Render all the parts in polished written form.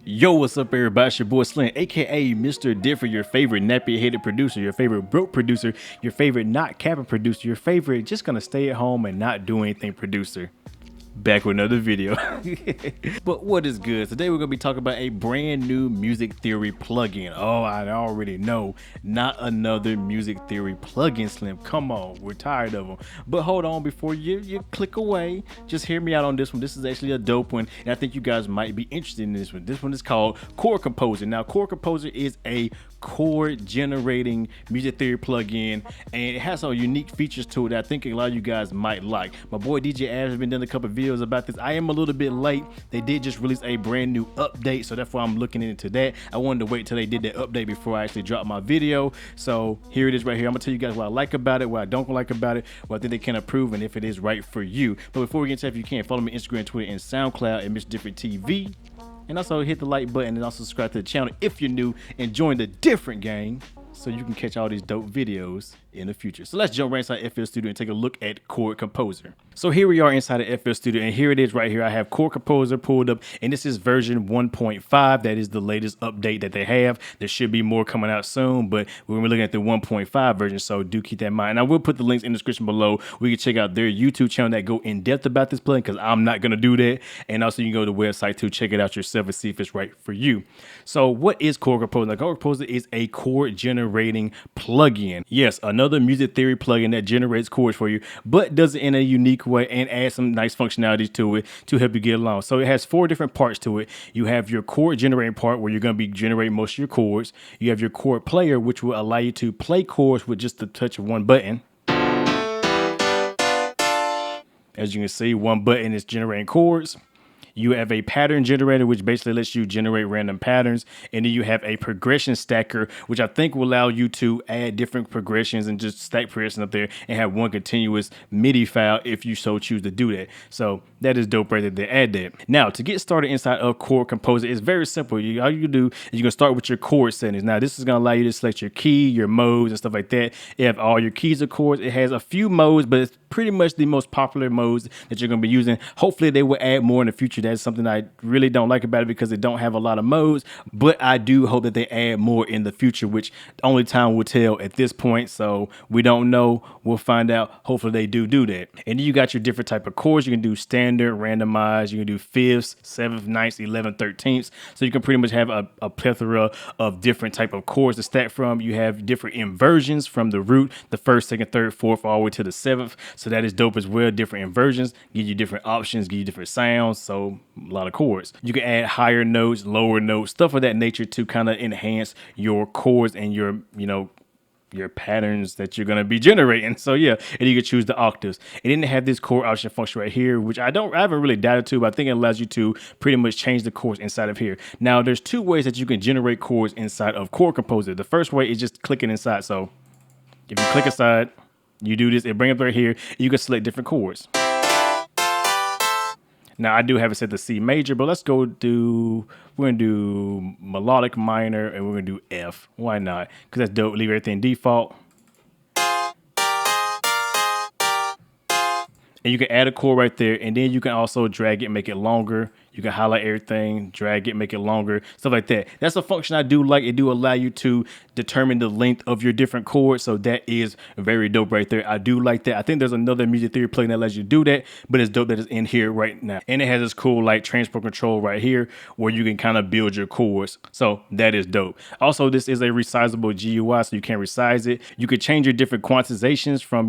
Yo, what's up, everybody? It's your boy Slim, aka Mr. Different, your favorite nappy-headed producer, your favorite broke producer, your favorite not capping producer, your favorite just gonna stay at home and not do anything producer. Back with another video. But what is good? Today we're gonna be talking about a brand new music theory plugin. Oh, I already know. Not another music theory plugin, Slim. Come on, we're tired of them. But hold on, before you click away, just hear me out on this one. This is actually a dope one, and I think you guys might be interested in this one. This one is called Chord Composer. Now, Chord Composer is a chord generating music theory plugin, and it has some unique features to it that I think a lot of you guys might like. My boy DJ Ash has been doing a couple of videos about this. I am a little bit late. They did just release a brand new update, so that's why I'm looking into that. I wanted to wait till they did that update before I actually dropped my video. So here it is right here. I'm gonna tell you guys what I like about it, what I don't like about it, what I think they can improve, and if it is right for you. But before we get into that, if you can, follow me on Instagram, Twitter, and SoundCloud at MrDifferentTV. And also hit the like button and also subscribe to the channel if you're new, and join the different gang so you can catch all these dope videos in the future. So let's jump right inside FL Studio and take a look at Chord Composer. So here we are inside of FL Studio, and here it is right here. I have Chord Composer pulled up, and this is version 1.5. That is the latest update that they have. There should be more coming out soon, but we're looking at the 1.5 version, so do keep that in mind. And I will put the links in the description below. We can check out their YouTube channel that go in depth about this plugin, because I'm not going to do that. And also you can go to the website to check it out yourself and see if it's right for you. So what is Chord Composer? Now, Chord Composer is a chord generating plugin. Yes, another music theory plugin that generates chords for you, but does it in a unique way and adds some nice functionalities to it to help you get along. So it has 4 different parts to it. You have your chord generating part, where you're going to be generating most of your chords. You have your chord player, which will allow you to play chords with just the touch of one button. As you can see, one button is generating chords. You have a pattern generator, which basically lets you generate random patterns. And then you have a progression stacker, which I think will allow you to add different progressions and just stack progressions up there and have one continuous MIDI file if you so choose to do that. So that is dope right there to add that. Now, to get started inside of Chord Composer, it's very simple. All you do is you're going to start with your chord settings. Now, this is going to allow you to select your key, your modes, and stuff like that. You have all your keys of chords. It has a few modes, but it's pretty much the most popular modes that you're going to be using. Hopefully, they will add more in the future. That's something I really don't like about it, because they don't have a lot of modes, but I do hope that they add more in the future, which only time will tell at this point. So we don't know. We'll find out. Hopefully they do that. And then you got your different type of chords. You can do standard, randomized. You can do fifths, 7th, 9th, 11th, 13th. So you can pretty much have a plethora of different type of chords to stack from. You have different inversions from the root, the 1st, 2nd, 3rd, 4th, all the way to the 7th. So that is dope as well. Different inversions give you different options, give you different sounds. So a lot of chords. You can add higher notes, lower notes, stuff of that nature to kind of enhance your chords and your, your patterns that you're going to be generating. So yeah, and you can choose the octaves. And then they have this chord option function right here, which I haven't really doubted to, but I think it allows you to pretty much change the chords inside of here. Now, there's 2 ways that you can generate chords inside of Chord Composer. The first way is just clicking inside. So if you click inside, you do this, it brings up right here, you can select different chords. Now, I do have it set to C major, but let's go we're going to do melodic minor, and we're going to do F. Why not? Because that's dope. Leave everything default. And you can add a chord right there, and then you can also drag it, make it longer. You can highlight everything, drag it, make it longer, stuff like that. That's a function I do like. It do allow you to determine the length of your different chords, so that is very dope right there. I do like that. I think there's another music theory plugin that lets you do that, but it's dope that it's in here right now. And it has this cool like transport control right here where you can kind of build your chords. So that is dope. Also, this is a resizable GUI, so you can resize it. You can change your different quantizations from,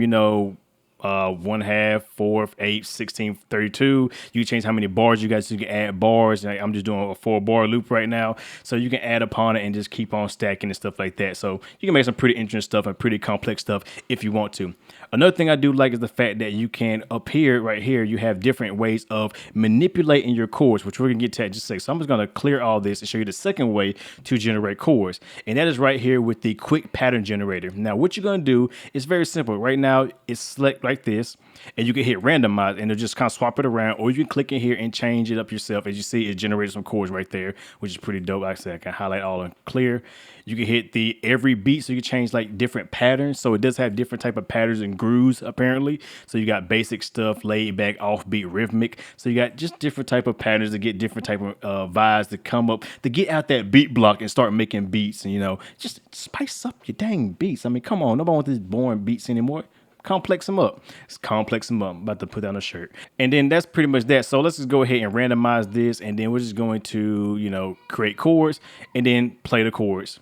1/2, 4th, 8th, 16th, 32. You can change how many bars you guys. You can add bars. I'm just doing a 4-bar loop right now, so you can add upon it and just keep on stacking and stuff like that. So you can make some pretty interesting stuff and pretty complex stuff if you want to. Another thing I do like is the fact that you can, up here, right here, you have different ways of manipulating your chords, which we're gonna get to in just a second. So I'm just gonna clear all this and show you the second way to generate chords, and that is right here with the quick pattern generator. Now, what you're gonna do is very simple. Right now, it's select right like this, and you can hit randomize and it'll just kind of swap it around, or you can click in here and change it up yourself. As you see, it generates some chords right there, which is pretty dope. Like I said, I can highlight all in clear. You can hit the every beat, so you can change like different patterns. So it does have different type of patterns and grooves apparently. So you got basic stuff, laid back, offbeat, rhythmic. So you got just different type of patterns to get different type of vibes to come up, to get out that beat block and start making beats, and just spice up your dang beats. I mean, come on, nobody wants these boring beats anymore. Complex them up. It's complex them up. I'm about to put down a shirt. And then that's pretty much that. So let's just go ahead and randomize this, and then we're just going to, create chords and then play the chords.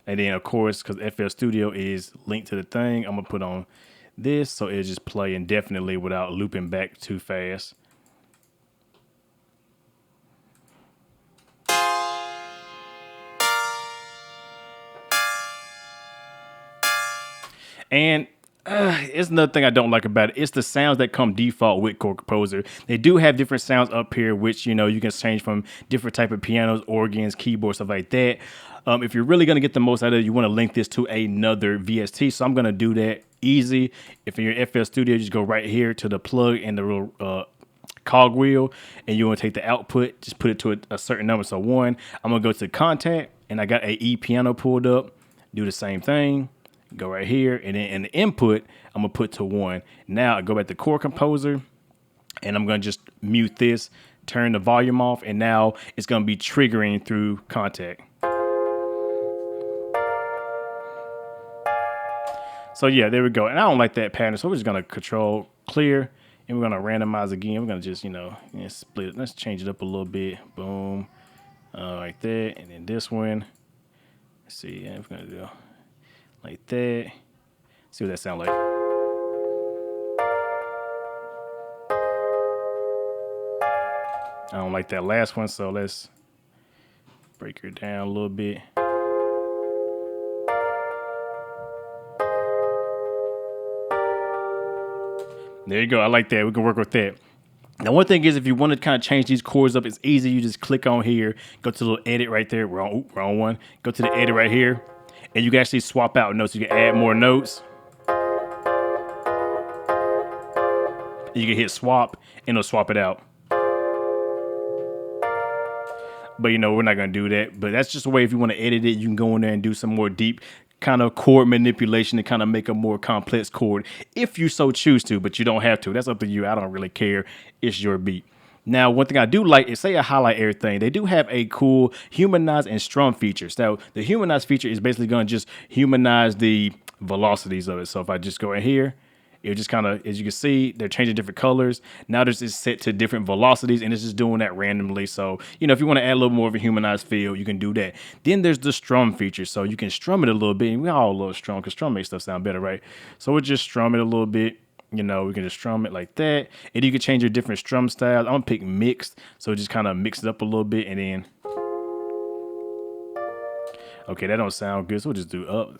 And then, of course, because FL Studio is linked to the thing, I'm going to put on this so it'll just play indefinitely without looping back too fast. And it's another thing I don't like about it. It's the sounds that come default with Chord Composer. They do have different sounds up here, which, you can change from different type of pianos, organs, keyboards, stuff like that. If you're really going to get the most out of it, you want to link this to another VST. So I'm going to do that easy. If you're in FL Studio, just go right here to the plug and the little cog wheel, and you want to take the output, just put it to a certain number. So 1, I'm going to go to contact, and I got a E piano pulled up. Do the same thing. Go right here, and then in the input, I'm going to put to 1. Now I go back to Chord Composer, and I'm going to just mute this, turn the volume off, and now it's going to be triggering through contact. So yeah, there we go. And I don't like that pattern, so we're just going to control clear, and we're going to randomize again. We're going to just, split it. Let's change it up a little bit. Boom. Like that. And then this one. Let's see. Yeah, we're going to do like that. See what that sounds like. I don't like that last one, so let's break her down a little bit. There you go. I like that. We can work with that. Now, one thing is, if you want to kind of change these chords up, it's easy. You just click on here, go to the little edit right there. Wrong one. Go to the edit right here, and you can actually swap out notes. You can add more notes. You can hit swap, and it'll swap it out. But, we're not going to do that. But that's just a way, if you want to edit it, you can go in there and do some more deep kind of chord manipulation to kind of make a more complex chord if you so choose to, but you don't have to. That's up to you. I don't really care. It's your beat. Now, one thing I do like is, say I highlight everything, they do have a cool humanize and strum feature. So the humanize feature is basically going to just humanize the velocities of it. So if I just go in here, it just kind of, as you can see, they're changing different colors. Now this is set to different velocities, and it's just doing that randomly. So, if you want to add a little more of a humanized feel, you can do that. Then there's the strum feature. So you can strum it a little bit. And we all love strum because strum makes stuff sound better, right? So we'll just strum it a little bit. We can just strum it like that. And you can change your different strum styles. I'm going to pick mixed. So just kind of mix it up a little bit, and then. Okay, that don't sound good. So we'll just do up.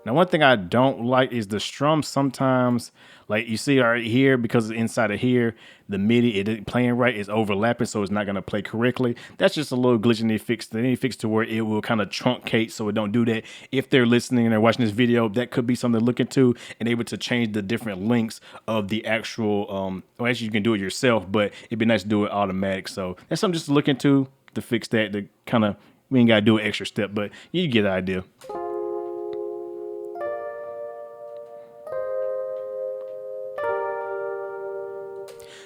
Now, one thing I don't like is the strum sometimes, like you see right here, because it's inside of here, the MIDI, it isn't playing right, it's overlapping, so it's not going to play correctly. That's just a little glitch in the fix. They need to fix to where it will kind of truncate, so it don't do that. If they're listening and they're watching this video, that could be something to look into, and able to change the different lengths of the actual, well, actually you can do it yourself, but it'd be nice to do it automatic. So that's something just to look into to fix that, to kind of, we ain't got to do an extra step, but you get the idea.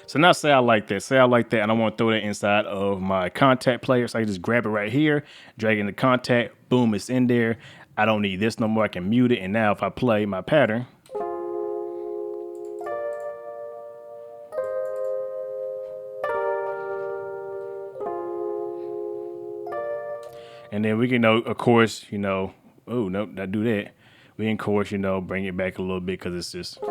So now say I like that. Say I like that, and I want to throw that inside of my contact player. So I can just grab it right here, drag it into contact, boom, it's in there. I don't need this no more. I can mute it. And now if I play my pattern, and then we can, of course, oh, nope, not do that. We can, of course, bring it back a little bit because it's just.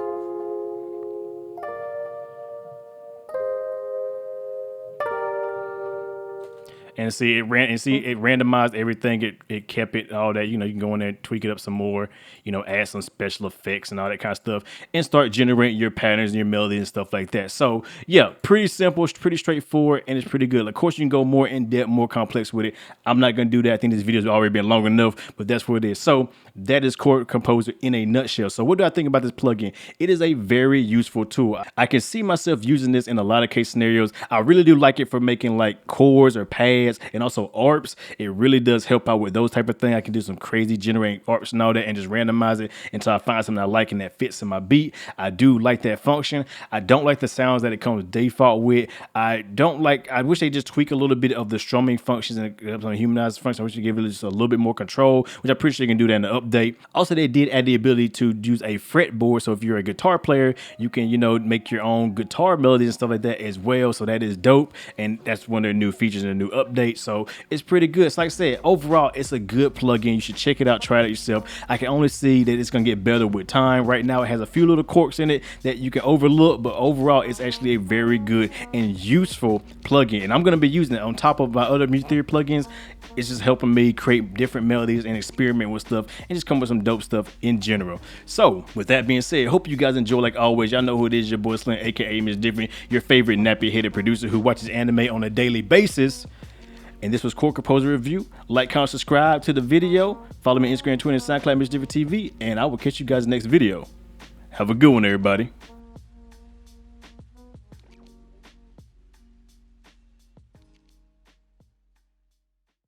And see it randomized everything. It kept it all that, you know, you can go in there and tweak it up some more, you know, add some special effects and all that kind of stuff, and start generating your patterns and your melody and stuff like that. So yeah, pretty simple, pretty straightforward, and it's pretty good. Of course, you can go more in depth, more complex with it. I'm not gonna do that. I think this video's already been long enough, but that's what it is. So that is Chord Composer in a nutshell. So what do I think about this plugin? It is a very useful tool. I can see myself using this in a lot of case scenarios. I really do like it for making like chords or pads and also ARPs. It really does help out with those type of things. I can do some crazy generating ARPs and all that and just randomize it until I find something I like and that fits in my beat. I do like that function. I don't like the sounds that it comes default with. I wish they just tweak a little bit of the strumming functions and some humanized functions. I wish they give it just a little bit more control, which I'm pretty sure you can do that in the update. Also, they did add the ability to use a fretboard. So if you're a guitar player, you can, you know, make your own guitar melodies and stuff like that as well. So that is dope. And that's one of their new features in the new update. So it's pretty good. So like I said, overall, it's a good plugin. You should check it out, try it out yourself. I can only see that it's going to get better with time. Right now, it has a few little quirks in it that you can overlook, but overall, it's actually a very good and useful plugin. And I'm going to be using it on top of my other music theory plugins. It's just helping me create different melodies and experiment with stuff and just come up with some dope stuff in general. So with that being said, hope you guys enjoy. Like always, y'all know who it is, your boy Slim, aka MrDifferent, your favorite nappy-headed producer who watches anime on a daily basis. And this was Chord Composer Review. Like, comment, subscribe to the video. Follow me on Instagram, Twitter, and SoundCloud, MrDifferentTV. And I will catch you guys next video. Have a good one, everybody.